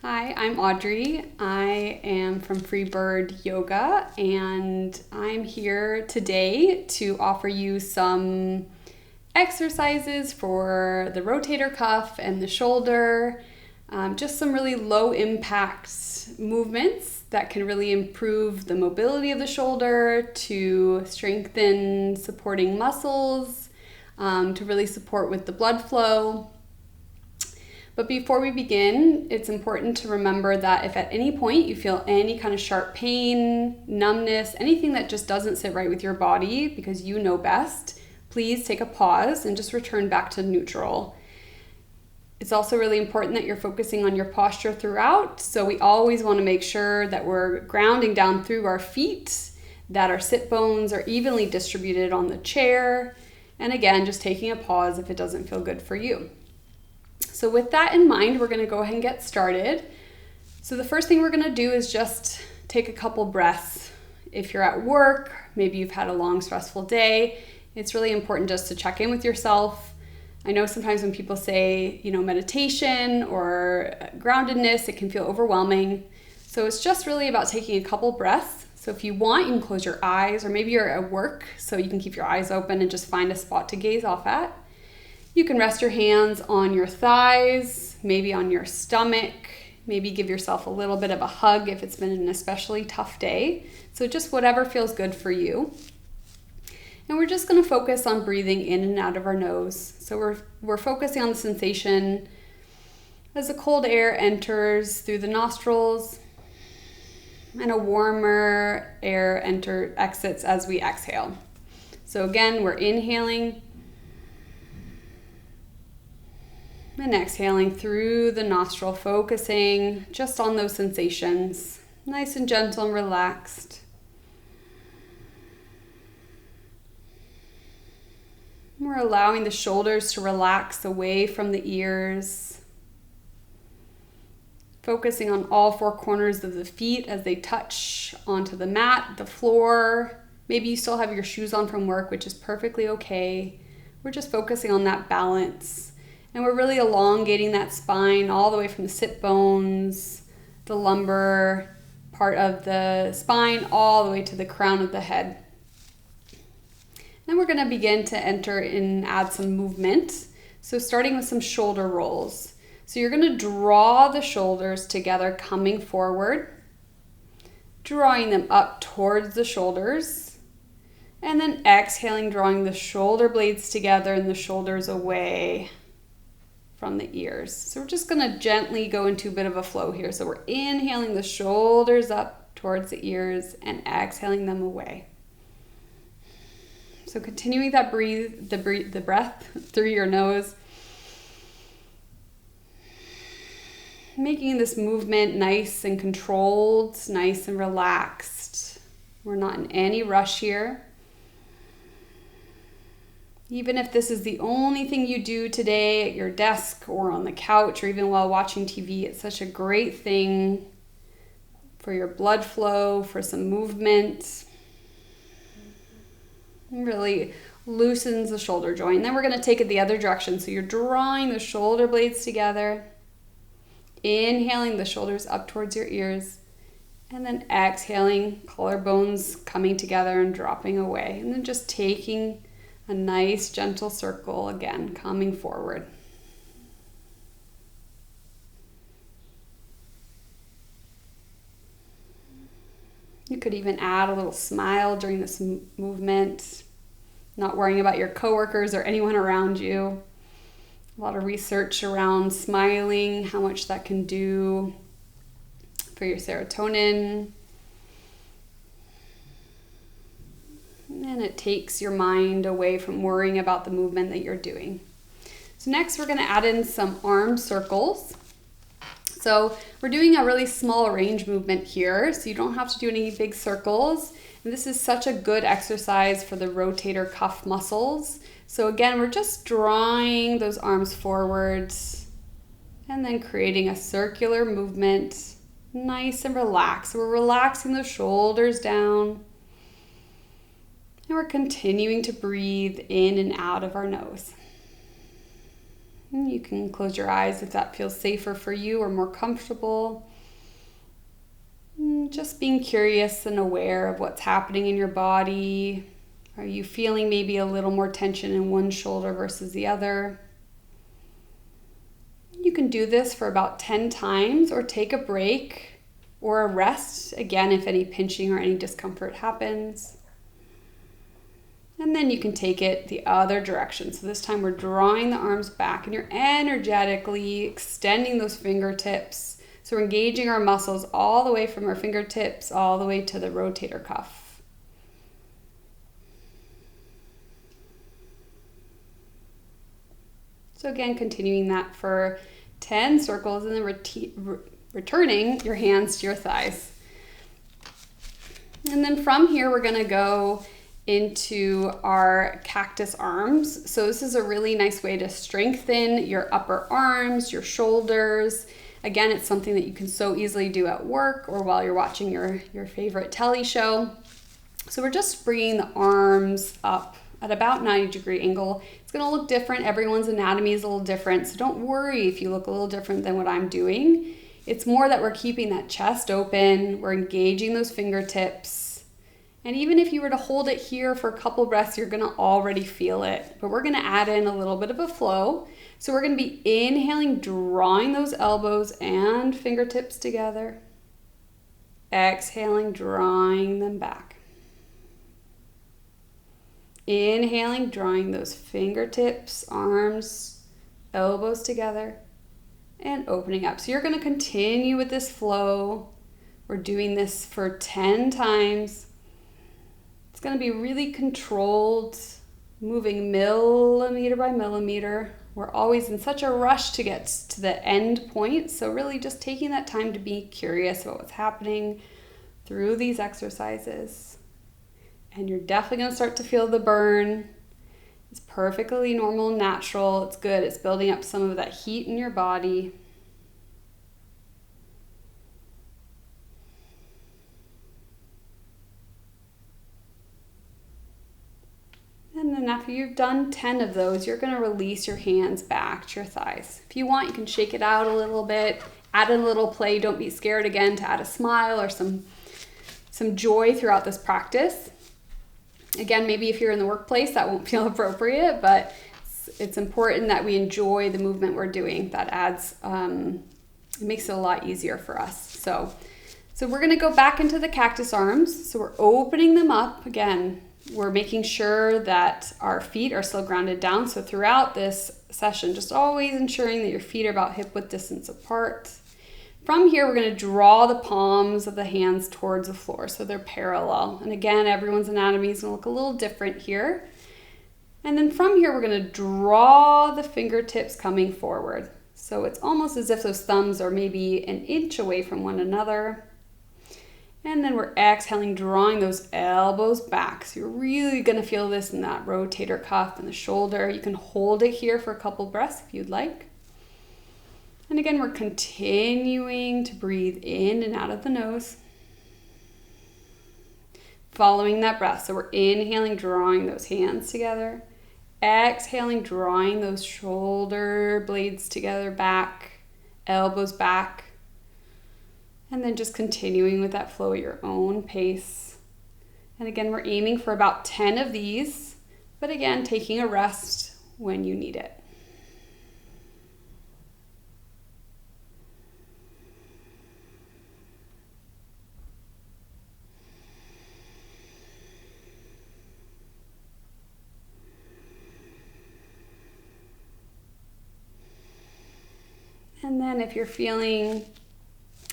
Hi, I'm Audrey. I am from Freebird Yoga, and I'm here today to offer you some exercises for the rotator cuff and the shoulder. Just some really low impact movements that can really improve the mobility of the shoulder, to strengthen supporting muscles, to really support with the blood flow. But before we begin, it's important to remember that if at any point you feel any kind of sharp pain, numbness, anything that just doesn't sit right with your body because you know best, please take a pause and just return back to neutral. It's also really important that you're focusing on your posture throughout. So we always want to make sure that we're grounding down through our feet, that our sit bones are evenly distributed on the chair. And again, just taking a pause if it doesn't feel good for you. So with that in mind, we're going to go ahead and get started. So the first thing we're going to do is just take a couple breaths. If you're at work, maybe you've had a long, stressful day, it's really important just to check in with yourself. I know sometimes when people say, meditation or groundedness, it can feel overwhelming. So it's just really about taking a couple breaths. So if you want, you can close your eyes, or maybe you're at work, so you can keep your eyes open and just find a spot to gaze off at. You can rest your hands on your thighs, maybe on your stomach, maybe give yourself a little bit of a hug if it's been an especially tough day. So just whatever feels good for you. And we're just going to focus on breathing in and out of our nose. So we're focusing on the sensation as the cold air enters through the nostrils and a warmer air exits as we exhale. So again, we're inhaling and exhaling through the nostril, focusing just on those sensations, nice and gentle and relaxed. We're allowing the shoulders to relax away from the ears, focusing on all four corners of the feet as they touch onto the mat, the floor. Maybe you still have your shoes on from work, which is perfectly okay. We're just focusing on that balance. And we're really elongating that spine all the way from the sit bones, the lumbar part of the spine, all the way to the crown of the head. Then we're going to begin to enter and add some movement. So starting with some shoulder rolls. So you're going to draw the shoulders together, coming forward, drawing them up towards the shoulders, and then exhaling, drawing the shoulder blades together and the shoulders away from the ears. So we're just going to gently go into a bit of a flow here. So we're inhaling the shoulders up towards the ears and exhaling them away. So continuing that the breath through your nose, making this movement nice and controlled, nice and relaxed. We're not in any rush here. Even if this is the only thing you do today at your desk or on the couch or even while watching TV, it's such a great thing for your blood flow, for some movement. It really loosens the shoulder joint. Then we're going to take it the other direction. So you're drawing the shoulder blades together, inhaling the shoulders up towards your ears, and then exhaling, collarbones coming together and dropping away. And then just taking a nice gentle circle again, coming forward. You could even add a little smile during this movement, not worrying about your coworkers or anyone around you. A lot of research around smiling, how much that can do for your serotonin. And it takes your mind away from worrying about the movement that you're doing. So next we're going to add in some arm circles. So we're doing a really small range movement here, so you don't have to do any big circles. And this is such a good exercise for the rotator cuff muscles. So again, we're just drawing those arms forwards and then creating a circular movement, nice and relaxed. So we're relaxing the shoulders down. And we're continuing to breathe in and out of our nose. You can close your eyes if that feels safer for you or more comfortable. Just being curious and aware of what's happening in your body. Are you feeling maybe a little more tension in one shoulder versus the other? You can do this for about 10 times or take a break or a rest, again, if any pinching or any discomfort happens. And then you can take it the other direction. So this time we're drawing the arms back and you're energetically extending those fingertips. So we're engaging our muscles all the way from our fingertips all the way to the rotator cuff. So again, continuing that for 10 circles and then returning your hands to your thighs. And then from here, we're gonna go into our cactus arms. So this is a really nice way to strengthen your upper arms, your shoulders. Again, it's something that you can so easily do at work or while you're watching your favorite telly show. So we're just bringing the arms up at about 90-degree angle. It's gonna look different. Everyone's anatomy is a little different. So don't worry if you look a little different than what I'm doing. It's more that we're keeping that chest open. We're engaging those fingertips. And even if you were to hold it here for a couple breaths, you're gonna already feel it. But we're gonna add in a little bit of a flow. So we're gonna be inhaling, drawing those elbows and fingertips together. Exhaling, drawing them back. Inhaling, drawing those fingertips, arms, elbows together, and opening up. So you're gonna continue with this flow. We're doing this for 10 times. It's going to be really controlled, moving millimeter by millimeter. We're always in such a rush to get to the end point, so really just taking that time to be curious about what's happening through these exercises. And you're definitely going to start to feel the burn. It's perfectly normal and natural. It's good. It's building up some of that heat in your body. And then after you've done 10 of those, you're going to release your hands back to your thighs. If you want, you can shake it out a little bit, add in a little play. Don't be scared again to add a smile or some joy throughout this practice. Again, maybe if you're in the workplace, that won't feel appropriate, but it's important that we enjoy the movement we're doing. That adds, it makes it a lot easier for us. So we're going to go back into the cactus arms. So we're opening them up again. We're making sure that our feet are still grounded down. So throughout this session, just always ensuring that your feet are about hip-width distance apart. From here, we're going to draw the palms of the hands towards the floor so they're parallel. And again, everyone's anatomy is going to look a little different here. And then from here, we're going to draw the fingertips coming forward. So it's almost as if those thumbs are maybe an inch away from one another. And then we're exhaling, drawing those elbows back. So you're really going to feel this in that rotator cuff and the shoulder. You can hold it here for a couple breaths if you'd like. And again, we're continuing to breathe in and out of the nose. Following that breath. So we're inhaling, drawing those hands together. Exhaling, drawing those shoulder blades together back, elbows back. And then just continuing with that flow at your own pace. And again, we're aiming for about 10 of these, but again, taking a rest when you need it. And then if you're feeling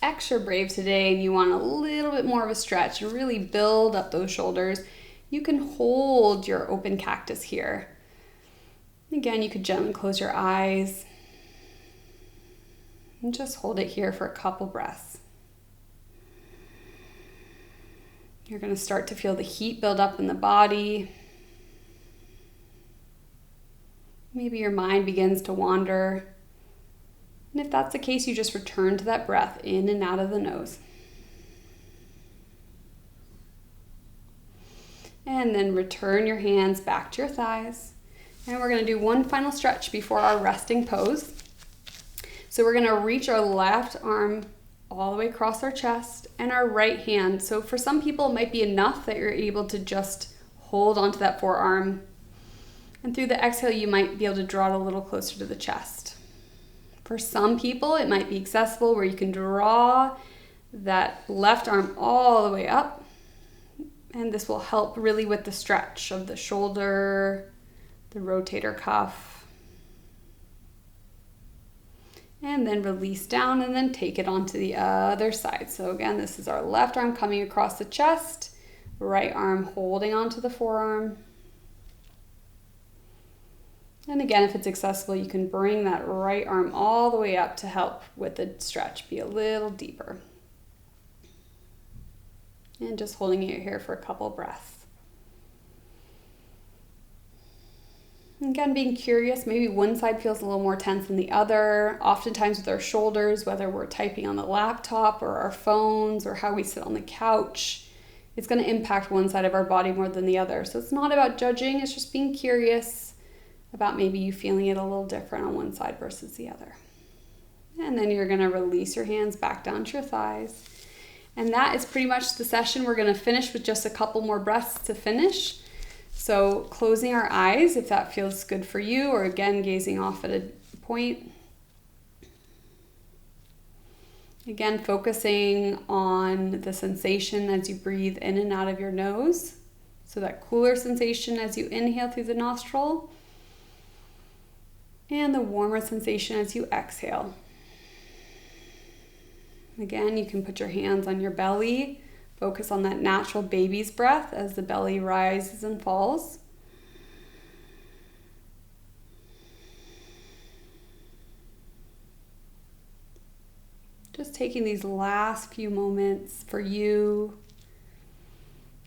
extra brave today and you want a little bit more of a stretch and really build up those shoulders, you can hold your open cactus here. Again, you could gently close your eyes and just hold it here for a couple breaths. You're going to start to feel the heat build up in the body. Maybe your mind begins to wander. And if that's the case, you just return to that breath in and out of the nose. And then return your hands back to your thighs. And we're going to do one final stretch before our resting pose. So we're going to reach our left arm all the way across our chest and our right hand. So for some people, it might be enough that you're able to just hold onto that forearm. And through the exhale, you might be able to draw it a little closer to the chest. For some people, it might be accessible where you can draw that left arm all the way up. And this will help really with the stretch of the shoulder, the rotator cuff. And then release down and then take it onto the other side. So again, this is our left arm coming across the chest, right arm holding onto the forearm. And again, if it's accessible, you can bring that right arm all the way up to help with the stretch be a little deeper. And just holding it here for a couple breaths. Again, being curious, maybe one side feels a little more tense than the other. Oftentimes with our shoulders, whether we're typing on the laptop or our phones or how we sit on the couch, it's going to impact one side of our body more than the other. So it's not about judging, it's just being curious about maybe you feeling it a little different on one side versus the other. And then you're going to release your hands back down to your thighs. And that is pretty much the session. We're going to finish with just a couple more breaths to finish. So closing our eyes, if that feels good for you, or again, gazing off at a point. Again, focusing on the sensation as you breathe in and out of your nose. So that cooler sensation as you inhale through the nostril. And the warmer sensation as you exhale. Again, you can put your hands on your belly. Focus on that natural baby's breath as the belly rises and falls. Just taking these last few moments for you,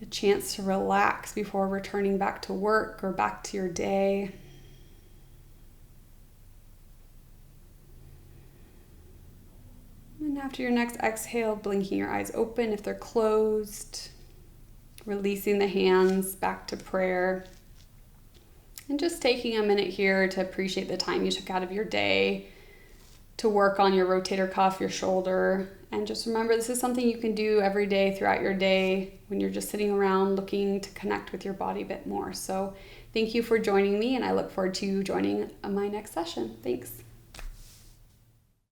a chance to relax before returning back to work or back to your day. And after your next exhale, blinking your eyes open if they're closed, releasing the hands back to prayer, and just taking a minute here to appreciate the time you took out of your day to work on your rotator cuff, your shoulder, and just remember this is something you can do every day throughout your day when you're just sitting around looking to connect with your body a bit more. So thank you for joining me, and I look forward to you joining my next session. Thanks.